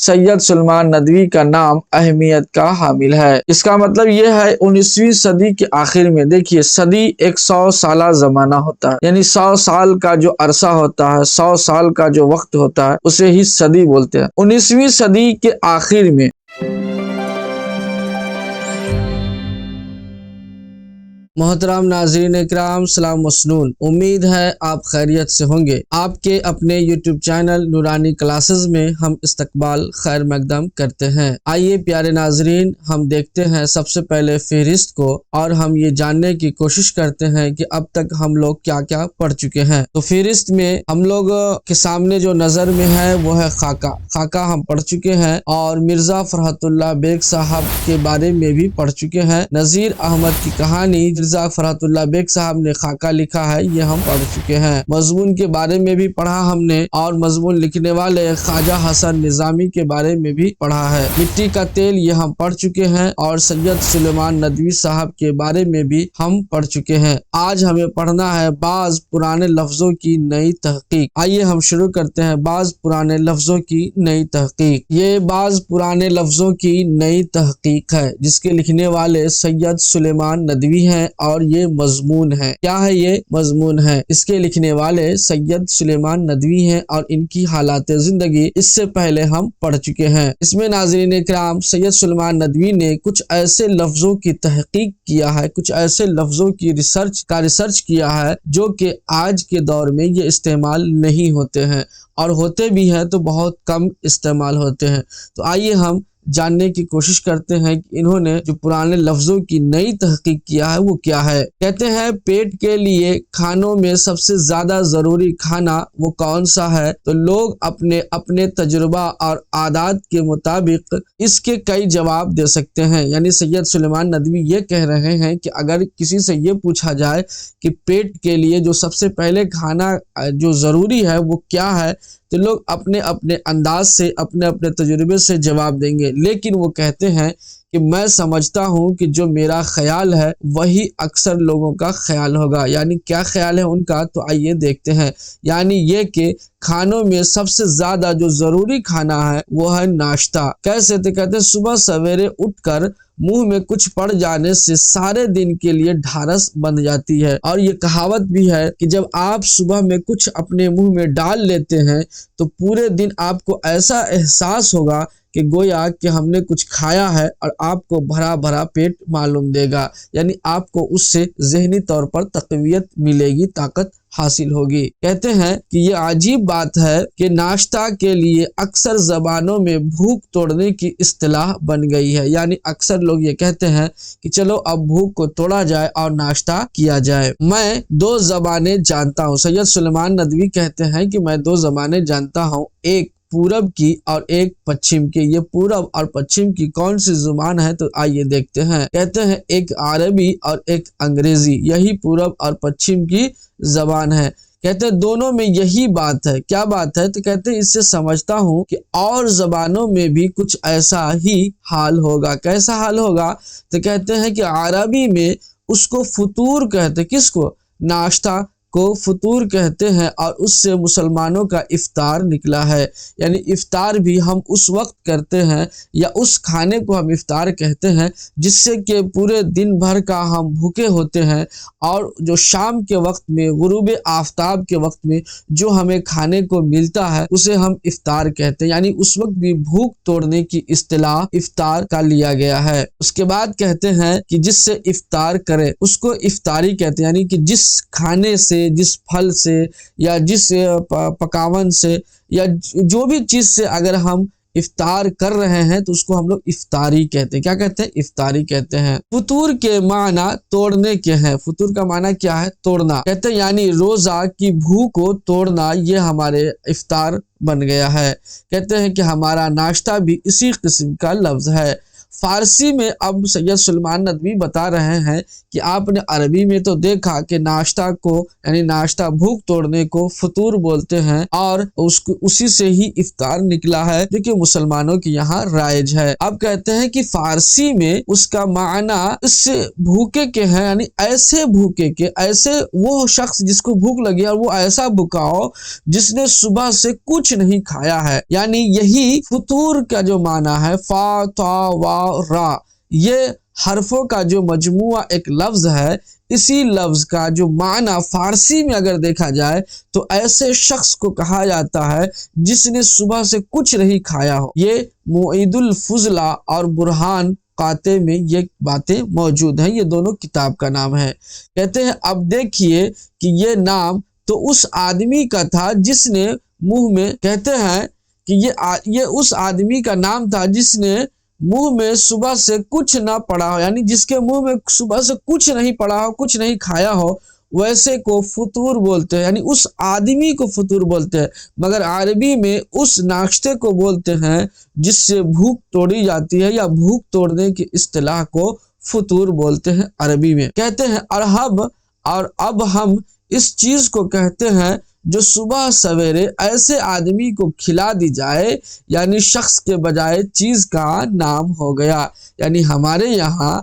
سید سلیمان ندوی کا نام اہمیت کا حامل ہے۔ اس کا مطلب یہ ہے 19ویں صدی کے آخر میں، دیکھیے صدی 100 سالہ زمانہ ہوتا ہے، یعنی 100 سال کا جو عرصہ ہوتا ہے، 100 سال کا جو وقت ہوتا ہے اسے ہی صدی بولتے ہیں۔ 19ویں صدی کے آخر میں محترم ناظرین اکرام، سلام مسنون، امید ہے آپ خیریت سے ہوں گے۔ آپ کے اپنے یوٹیوب چینل نورانی کلاسز میں ہم استقبال خیر مقدم کرتے ہیں۔ آئیے پیارے ناظرین، ہم دیکھتے ہیں سب سے پہلے فہرست کو، اور ہم یہ جاننے کی کوشش کرتے ہیں کہ اب تک ہم لوگ کیا کیا پڑھ چکے ہیں۔ تو فہرست میں ہم لوگ کے سامنے جو نظر میں ہے وہ ہے خاکہ۔ خاکہ ہم پڑھ چکے ہیں، اور مرزا فرحت اللہ بیگ صاحب کے بارے میں بھی پڑھ چکے ہیں۔ نذیر احمد کی کہانی مرزا فرحت اللہ بیگ صاحب نے خاکہ لکھا ہے، یہ ہم پڑھ چکے ہیں۔ مضمون کے بارے میں بھی پڑھا ہم نے، اور مضمون لکھنے والے خواجہ حسن نظامی کے بارے میں بھی پڑھا ہے۔ مٹی کا تیل یہ ہم پڑھ چکے ہیں، اور سید سلیمان ندوی صاحب کے بارے میں بھی ہم پڑھ چکے ہیں۔ آج ہمیں پڑھنا ہے بعض پرانے لفظوں کی نئی تحقیق۔ آئیے ہم شروع کرتے ہیں بعض پرانے لفظوں کی نئی تحقیق۔ یہ بعض پرانے لفظوں کی نئی تحقیق ہے، جس کے لکھنے والے سید سلیمان ندوی ہیں، اور یہ مضمون ہے۔ کیا ہے یہ مضمون ہے؟ اس کے لکھنے والے سید سلیمان ندوی ہیں، اور ان کی حالات زندگی اس سے پہلے ہم پڑھ چکے ہیں۔ اس میں ناظرین اکرام، سید سلیمان ندوی نے کچھ ایسے لفظوں کی تحقیق کیا ہے، کچھ ایسے لفظوں کی ریسرچ کیا ہے جو کہ آج کے دور میں یہ استعمال نہیں ہوتے ہیں، اور ہوتے بھی ہیں تو بہت کم استعمال ہوتے ہیں۔ تو آئیے ہم جاننے کی کوشش کرتے ہیں کہ انہوں نے جو پرانے لفظوں کی نئی تحقیق کیا ہے وہ کیا ہے۔ کہتے ہیں پیٹ کے لیے کھانوں میں سب سے زیادہ ضروری کھانا وہ کون سا ہے؟ تو لوگ اپنے اپنے تجربہ اور عادات کے مطابق اس کے کئی جواب دے سکتے ہیں۔ یعنی سید سلیمان ندوی یہ کہہ رہے ہیں کہ اگر کسی سے یہ پوچھا جائے کہ پیٹ کے لیے جو سب سے پہلے کھانا جو ضروری ہے وہ کیا ہے، تو لوگ اپنے اپنے انداز سے، اپنے اپنے تجربے سے جواب دیں گے، لیکن وہ کہتے ہیں کہ میں سمجھتا ہوں کہ جو میرا خیال ہے وہی اکثر لوگوں کا خیال ہوگا۔ یعنی کیا خیال ہے ان کا؟ تو آئیے دیکھتے ہیں۔ یعنی یہ کہ کھانوں میں سب سے زیادہ جو ضروری کھانا ہے وہ ہے ناشتہ۔ کیسے؟ تو کہتے ہیں صبح سویرے اٹھ کر منہ میں کچھ پڑ جانے سے سارے دن کے لیے ڈھارس بن جاتی ہے، اور یہ کہاوت بھی ہے کہ جب آپ صبح میں کچھ اپنے منہ میں ڈال لیتے ہیں تو پورے دن آپ کو ایسا احساس ہوگا کہ گویا کہ ہم نے کچھ کھایا ہے، اور آپ کو بھرا بھرا پیٹ معلوم دے گا۔ یعنی آپ کو اس سے ذہنی طور پر تقویت ملے گی، طاقت حاصل ہوگی۔ کہتے ہیں کہ یہ عجیب بات ہے کہ ناشتہ کے لیے اکثر زبانوں میں بھوک توڑنے کی اصطلاح بن گئی ہے۔ یعنی اکثر لوگ یہ کہتے ہیں کہ چلو اب بھوک کو توڑا جائے اور ناشتہ کیا جائے۔ میں 2 زبانیں جانتا ہوں۔ سید سلیمان ندوی کہتے ہیں کہ میں 2 زبانیں جانتا ہوں، ایک پورب کی اور ایک پچھم کی۔ یہ پورب اور پچھم کی کون سی زبان ہے؟ تو آئیے دیکھتے ہیں۔ کہتے ہیں ایک عربی اور ایک انگریزی، یہی پورب اور پچھم کی زبان ہے۔ کہتے ہیں دونوں میں یہی بات ہے۔ کیا بات ہے؟ تو کہتے ہیں اس سے سمجھتا ہوں کہ اور زبانوں میں بھی کچھ ایسا ہی حال ہوگا۔ کیسا حال ہوگا؟ تو کہتے ہیں کہ عربی میں اس کو فطور کہتے، کس کو؟ ناشتہ کو فطور کہتے ہیں، اور اس سے مسلمانوں کا افطار نکلا ہے۔ یعنی افطار بھی ہم اس وقت کرتے ہیں، یا اس کھانے کو ہم افطار کہتے ہیں جس سے کہ پورے دن بھر کا ہم بھوکے ہوتے ہیں، اور جو شام کے وقت میں، غروب آفتاب کے وقت میں جو ہمیں کھانے کو ملتا ہے اسے ہم افطار کہتے ہیں۔ یعنی اس وقت بھی بھوک توڑنے کی اصطلاح افطار کا لیا گیا ہے۔ اس کے بعد کہتے ہیں کہ جس سے افطار کرے اس کو افطاری کہتے ہیں۔ یعنی کہ جس کھانے سے، جس پھل سے، یا جس پکاون سے، یا جو بھی چیز سے اگر ہم افطار کر رہے ہیں تو اس کو ہم لوگ افطاری کہتے ہیں۔ کیا کہتے ہیں؟ افطاری کہتے ہیں۔ فطور کے معنی توڑنے کے ہیں۔ فطور کا معنی کیا ہے؟ توڑنا۔ کہتے ہیں یعنی روزہ کی بھوک کو توڑنا، یہ ہمارے افطار بن گیا ہے۔ کہتے ہیں کہ ہمارا ناشتہ بھی اسی قسم کا لفظ ہے۔ فارسی میں اب سید سلیمان ندوی بتا رہے ہیں کہ آپ نے عربی میں تو دیکھا کہ ناشتہ کو یعنی ناشتہ بھوک توڑنے کو فطور بولتے ہیں اور اسی سے ہی افطار نکلا ہے جو کہ مسلمانوں کے یہاں رائج ہے۔ اب کہتے ہیں کہ فارسی میں اس کا معنی اس سے بھوکے کے ہیں، یعنی ایسے بھوکے کے، ایسے وہ شخص جس کو بھوک لگی اور وہ ایسا بھوکا ہو جس نے صبح سے کچھ نہیں کھایا ہے، یعنی یہی فطور کا جو معنی ہے فا تا وا را، یہ حرفوں کا جو مجموعہ ایک لفظ ہے، اسی لفظ کا جو معنی فارسی میں اگر دیکھا جائے تو ایسے شخص کو کہا جاتا ہے جس نے صبح سے کچھ نہیں کھایا ہو۔ یہ معید الفضلہ اور برہان قاطع میں یہ باتیں موجود ہیں، یہ دونوں کتاب کا نام ہے۔ کہتے ہیں اب دیکھیے کہ یہ نام تو اس آدمی کا تھا جس نے منہ میں، کہتے ہیں کہ یہ اس آدمی کا نام تھا جس نے منہ میں صبح سے کچھ نہ پڑا ہو، یعنی جس کے منہ میں صبح سے کچھ نہیں پڑا ہو، کچھ نہیں کھایا ہو، ویسے کو فطور بولتے ہیں، یعنی اس آدمی کو فطور بولتے ہیں، مگر عربی میں اس ناشتے کو بولتے ہیں جس سے بھوک توڑی جاتی ہے، یا بھوک توڑنے کی اصطلاح کو فطور بولتے ہیں عربی میں۔ کہتے ہیں اور اب ہم اس چیز کو کہتے ہیں جو صبح سویرے ایسے آدمی کو کھلا دی جائے، یعنی شخص کے بجائے چیز کا نام ہو گیا، یعنی ہمارے یہاں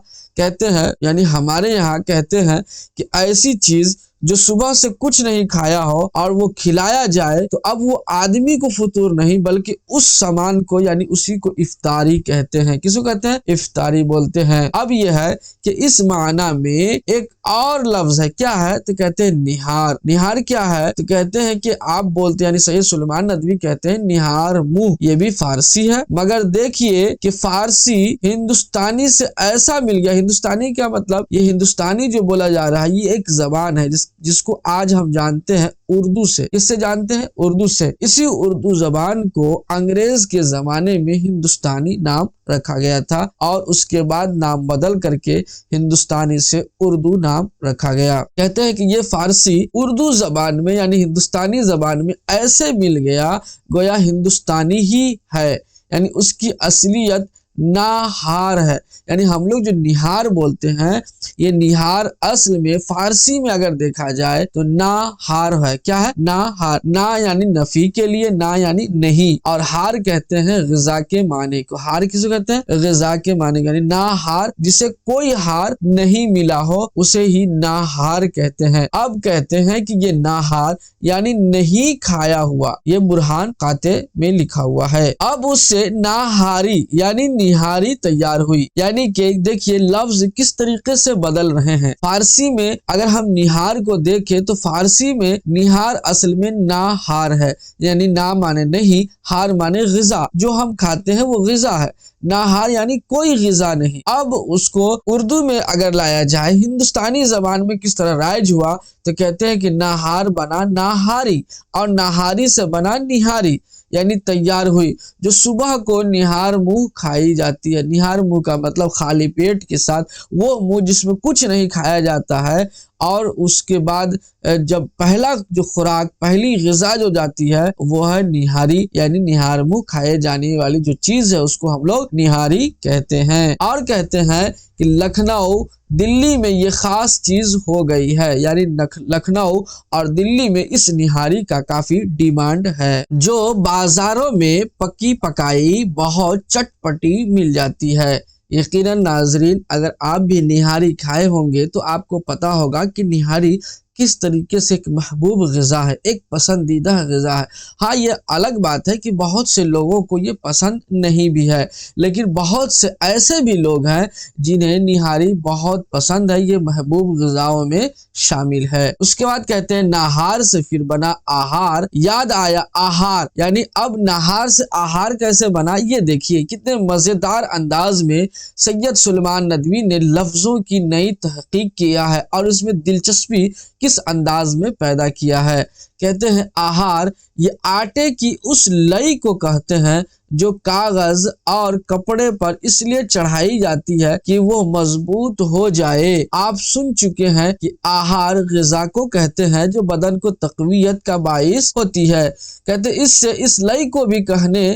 کہتے ہیں کہ ایسی چیز جو صبح سے کچھ نہیں کھایا ہو اور وہ کھلایا جائے تو اب وہ آدمی کو فطور نہیں بلکہ اس سامان کو، یعنی اسی کو افطاری کہتے ہیں۔ کس کو کہتے ہیں؟ افطاری بولتے ہیں۔ اب یہ ہے کہ اس معنی میں ایک اور لفظ ہے، کیا ہے تو کہتے ہیں نہار۔ نہار کیا ہے تو کہتے ہیں کہ آپ بولتے ہیں، یعنی سید سلیمان ندوی کہتے ہیں نہار منہ، یہ بھی فارسی ہے، مگر دیکھیے کہ فارسی ہندوستانی سے ایسا مل گیا۔ ہندوستانی کیا مطلب؟ یہ ہندوستانی جو بولا جا رہا ہے یہ ایک زبان ہے جس کو آج ہم جانتے ہیں اردو سے۔ کس سے جانتے ہیں؟ اردو سے۔ اسی اردو زبان کو انگریز کے زمانے میں ہندوستانی نام رکھا گیا تھا اور اس کے بعد نام بدل کر کے ہندوستانی سے اردو نام رکھا گیا۔ کہتے ہیں کہ یہ فارسی اردو زبان میں یعنی ہندوستانی زبان میں ایسے مل گیا گویا ہندوستانی ہی ہے، یعنی اس کی اصلیت نہار ہے۔ یعنی ہم لوگ جو نہار بولتے ہیں، یہ نہار اصل میں فارسی میں اگر دیکھا جائے تو نہار ہے۔ کیا ہے؟ نہار۔ نا یعنی نفی کے لیے، نا یعنی نہیں، اور ہار کہتے ہیں غذا کے معنی کو۔ ہار کس کو کہتے ہیں؟ غذا کے معنی، یعنی نہار جسے کوئی ہار نہیں ملا ہو اسے ہی نہار کہتے ہیں۔ اب کہتے ہیں کہ یہ نہار یعنی نہیں کھایا ہوا، یہ برہان قاطع میں لکھا ہوا ہے۔ اب اس سے نہاری یعنی نہاری تیار ہوئی، یعنی کہ دیکھیے لفظ کس طریقے سے بدل رہے ہیں۔ فارسی میں اگر ہم نہار کو دیکھیں تو فارسی میں نہار اصل میں نہار ہے، یعنی نا مانے نہیں، ہار مانے غذا، جو ہم کھاتے ہیں وہ غذا ہے۔ نہار یعنی کوئی غذا نہیں۔ اب اس کو اردو میں اگر لایا جائے، ہندوستانی زبان میں کس طرح رائج ہوا تو کہتے ہیں کہ نہار بنا نہاری اور نہاری سے بنا نہاری، یعنی تیار ہوئی۔ جو صبح کو نہار منہ کھائی جاتی ہے، نہار منہ کا مطلب خالی پیٹ کے ساتھ وہ منہ جس میں کچھ نہیں کھایا جاتا ہے، اور اس کے بعد جب پہلا جو خوراک، پہلی غذا جو جاتی ہے وہ ہے نہاری، یعنی نہار منہ کھائے جانے والی جو چیز ہے اس کو ہم لوگ نہاری کہتے ہیں۔ اور کہتے ہیں کہ لکھنؤ دلی میں یہ خاص چیز ہو گئی ہے، یعنی لکھنؤ اور دلی میں اس نہاری کا کافی ڈیمانڈ ہے، جو بازاروں میں پکی پکائی بہت چٹپٹی مل جاتی ہے۔ یقیناً ناظرین، اگر آپ بھی نہاری کھائے ہوں گے تو آپ کو پتا ہوگا کہ نہاری کس طریقے سے ایک محبوب غذا ہے، ایک پسندیدہ غذا ہے۔ ہاں، یہ الگ بات ہے کہ بہت سے لوگوں کو یہ پسند نہیں بھی ہے، لیکن بہت سے ایسے بھی لوگ ہیں جنہیں نہاری بہت پسند ہے، یہ محبوب غذاؤں میں شامل ہے۔ اس کے بعد کہتے ہیں نہار سے پھر بنا آہار، یاد آیا آہار، یعنی اب نہار سے آہار کیسے بنا، یہ دیکھیے کتنے مزیدار انداز میں سید سلیمان ندوی نے لفظوں کی نئی تحقیق کیا ہے اور اس میں دلچسپی کس انداز میں پیدا کیا ہے۔ کہتے ہیں آہار یہ آٹے کی اس لئی کو کہتے ہیں جو کاغذ اور کپڑے پر اس لیے چڑھائی جاتی ہے کہ وہ مضبوط ہو جائے۔ آپ سن چکے ہیں کہ آہار غذا کو کہتے ہیں جو بدن کو تقویت کا باعث ہوتی ہے۔ کہتے اس سے اس لئی کو بھی کہنے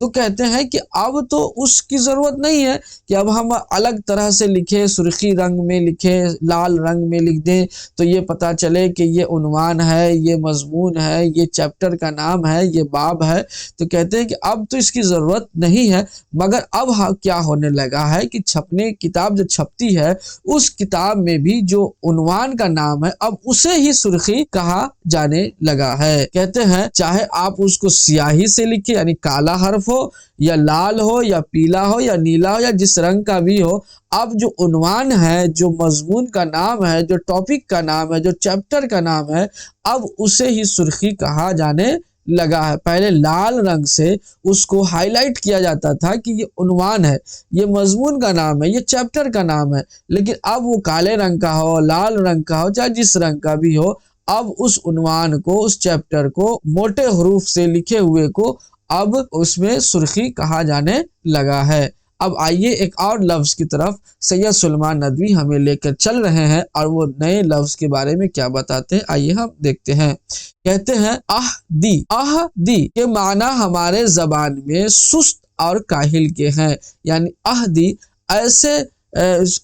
تو کہتے ہیں کہ اب تو اس کی ضرورت نہیں ہے کہ اب ہم الگ طرح سے لکھیں، سرخی رنگ میں لکھیں، لال رنگ میں لکھ دیں تو یہ پتہ چلے کہ یہ عنوان ہے، یہ مضمون ہے، یہ چیپٹر کا نام ہے، یہ باب ہے۔ تو کہتے ہیں کہ اب تو اس کی ضرورت نہیں ہے، مگر اب کیا ہونے لگا ہے کہ کتاب جو چھپتی ہے اس کتاب میں بھی جو عنوان کا نام ہے اب اسے ہی سرخی کہا جانے لگا ہے۔ کہتے ہیں چاہے آپ اس کو سیاہی سے لکھیں یعنی کالا حرف ہو، یا لال ہو، یا پیلا ہو، یا نیلا ہو، یا جس رنگ کا بھی ہو، اب جو عنوان ہے، جو مضمون کا نام ہے، جو ٹاپک کا نام ہے، جو چیپٹر کا نام ہے، اب اسے ہی سرخی کہا جانے لگا ہے۔ پہلے لال رنگ سے اس کو ہائی لائٹ کیا جاتا تھا کہ یہ عنوان ہے، یہ مضمون کا نام ہے، یہ چیپٹر کا نام ہے، لیکن اب وہ کالے رنگ کا ہو، لال رنگ کا ہو، چاہے جس رنگ کا بھی ہو، اب اس عنوان کو، اس چیپٹر کو موٹے حروف سے لکھے ہوئے کو اب اس میں سرخی کہا جانے لگا ہے۔ اب آئیے ایک اور لفظ کی طرف سید سلیمان ندوی ہمیں لے کر چل رہے ہیں اور وہ نئے لفظ کے بارے میں کیا بتاتے ہیں، آئیے ہم دیکھتے ہیں۔ کہتے ہیں احدی۔ احدی کے معنی ہمارے زبان میں سست اور کاہل کے ہیں، یعنی احدی ایسے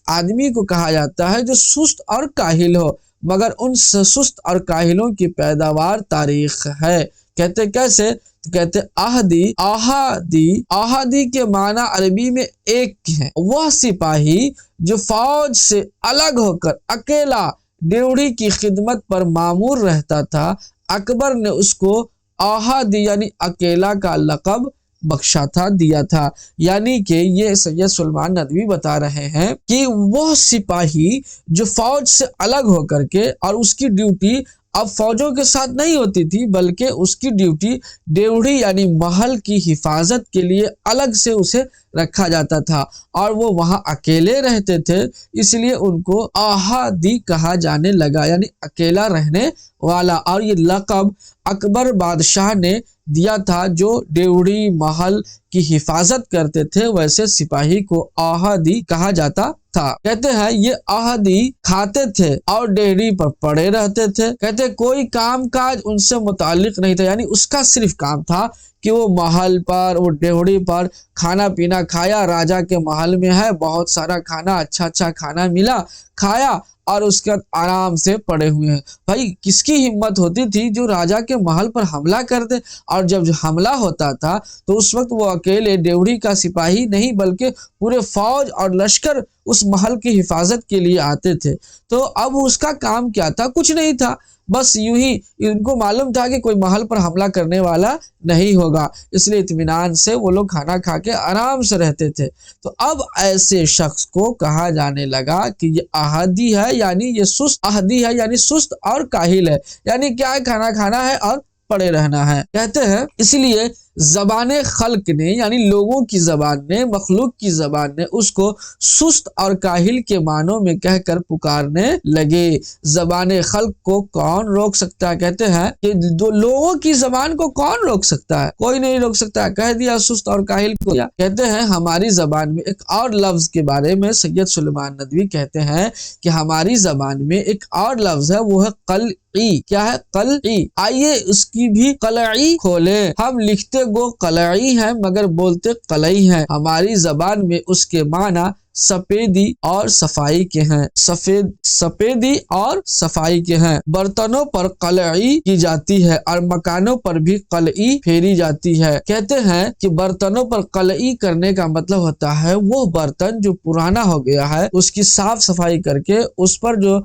آدمی کو کہا جاتا ہے جو سست اور کاہل ہو، مگر ان سست اور کاہلوں کی پیداوار تاریخ ہے۔ کہتے کیسے؟ کہتے احدی۔ احدی احدی کے معنی عربی میں ایک ہیں، وہ سپاہی جو فوج سے الگ ہو کر اکیلا ڈیوڑی کی خدمت پر مامور رہتا تھا، اکبر نے اس کو احدی یعنی اکیلا کا لقب بخشا تھا، دیا تھا۔ یعنی کہ یہ سید سلیمان ندوی بتا رہے ہیں کہ وہ سپاہی جو فوج سے الگ ہو کر کے، اور اس کی ڈیوٹی اب فوجوں کے ساتھ نہیں ہوتی تھی، بلکہ اس کی ڈیوٹی ڈیوڑی یعنی محل کی حفاظت کے لیے الگ سے اسے رکھا جاتا تھا، اور وہ وہاں اکیلے رہتے تھے، اس لیے ان کو احدی کہا جانے لگا، یعنی اکیلا رہنے والا۔ اور یہ لقب اکبر بادشاہ نے دیا تھا، جو ڈیوڑی محل کی حفاظت کرتے تھے، ویسے سپاہی کو احدی کہا جاتا تھا۔ کہتے ہیں یہ احدی کھاتے تھے اور ڈیوڑی پر پڑے رہتے تھے۔ کہتے کوئی کام کاج ان سے متعلق نہیں تھا، یعنی اس کا صرف کام تھا کہ وہ محل پر، وہ ڈیوڑی پر کھانا پینا کھایا، راجا کے محل میں ہے، بہت سارا کھانا، اچھا کھانا ملا، کھایا، اور اس کے بعد آرام سے پڑے ہوئے ہیں۔ بھائی کس کی ہمت ہوتی تھی جو راجا کے محل پر حملہ کر دے؟ اور جب حملہ ہوتا تھا تو اس وقت وہ اکیلے ڈیوڑی کا سپاہی نہیں بلکہ پورے فوج اور لشکر اس محل کی حفاظت کے لیے آتے تھے۔ تو اب اس کا کام کیا تھا؟ کچھ نہیں تھا، بس یوں ہی ان کو معلوم تھا کہ کوئی محل پر حملہ کرنے والا نہیں ہوگا، اس لیے اطمینان سے وہ لوگ کھانا کھا کے آرام سے رہتے تھے۔ تو اب ایسے شخص کو کہا جانے لگا کہ یہ احدی ہے، یعنی یہ سست، احدی ہے یعنی سست اور کاہل ہے، یعنی کیا ہے؟ کھانا کھانا ہے اور پڑے رہنا ہے۔ کہتے ہیں اس لیے زبان خلق نے، یعنی لوگوں کی زبان نے، مخلوق کی زبان نے اس کو سست اور کاہل کے معنوں میں کہہ کر پکارنے لگے۔ زبان خلق کو کون روک سکتا ہے؟ کہتے ہیں کہ لوگوں کی زبان کو کون روک سکتا ہے؟ کوئی نہیں روک سکتا، کہہ دیا سست اور کاہل کو۔ کہتے ہیں ہماری زبان میں ایک اور لفظ کے بارے میں سید سلیمان ندوی کہتے ہیں کہ ہماری زبان میں ایک اور لفظ ہے، وہ ہے قلعی۔ کیا ہے؟ قلعی۔ آئیے اس کی بھی قلعی کھولیں۔ ہم لکھتے گو قلعی ہیں مگر بولتے قلعی ہیں۔ ہماری زبان میں اس کے معنی سفیدی اور صفائی کے ہیں، سفیدی اور صفائی کے ہیں۔ برتنوں پر قلعی کی جاتی ہے اور مکانوں پر بھی قلعی پھیری جاتی ہے۔ کہتے ہیں کہ برتنوں پر قلعی کرنے کا مطلب ہوتا ہے وہ برتن جو پرانا ہو گیا ہے اس کی صاف صفائی کر کے اس پر جو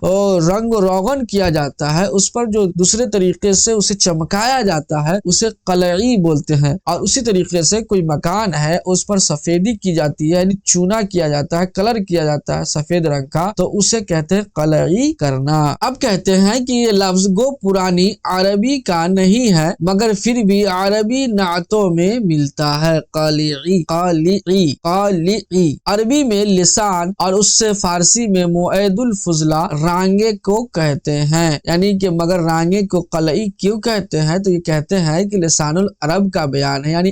رنگ روغن کیا جاتا ہے، اس پر جو دوسرے طریقے سے اسے چمکایا جاتا ہے، اسے قلعی بولتے ہیں۔ اور اسی طریقے سے کوئی مکان ہے اس پر سفیدی کی جاتی ہے، یعنی چونا کیا جاتا ہے، کلر کیا جاتا ہے سفید رنگ کا، تو اسے کہتے ہیں قلعی کرنا۔ اب کہتے ہیں کہ یہ لفظ گو پرانی عربی کا نہیں ہے مگر پھر بھی عربی نعتوں میں ملتا ہے۔ قلعی، قلعی، قلعی عربی میں لسان اور اس سے فارسی میں معید الفضلہ رانگے کو کہتے ہیں، یعنی کہ مگر رانگے کو قلعی کیوں کہتے ہیں؟ تو یہ کہتے ہیں کہ لسان العرب کا بیان ہے، یعنی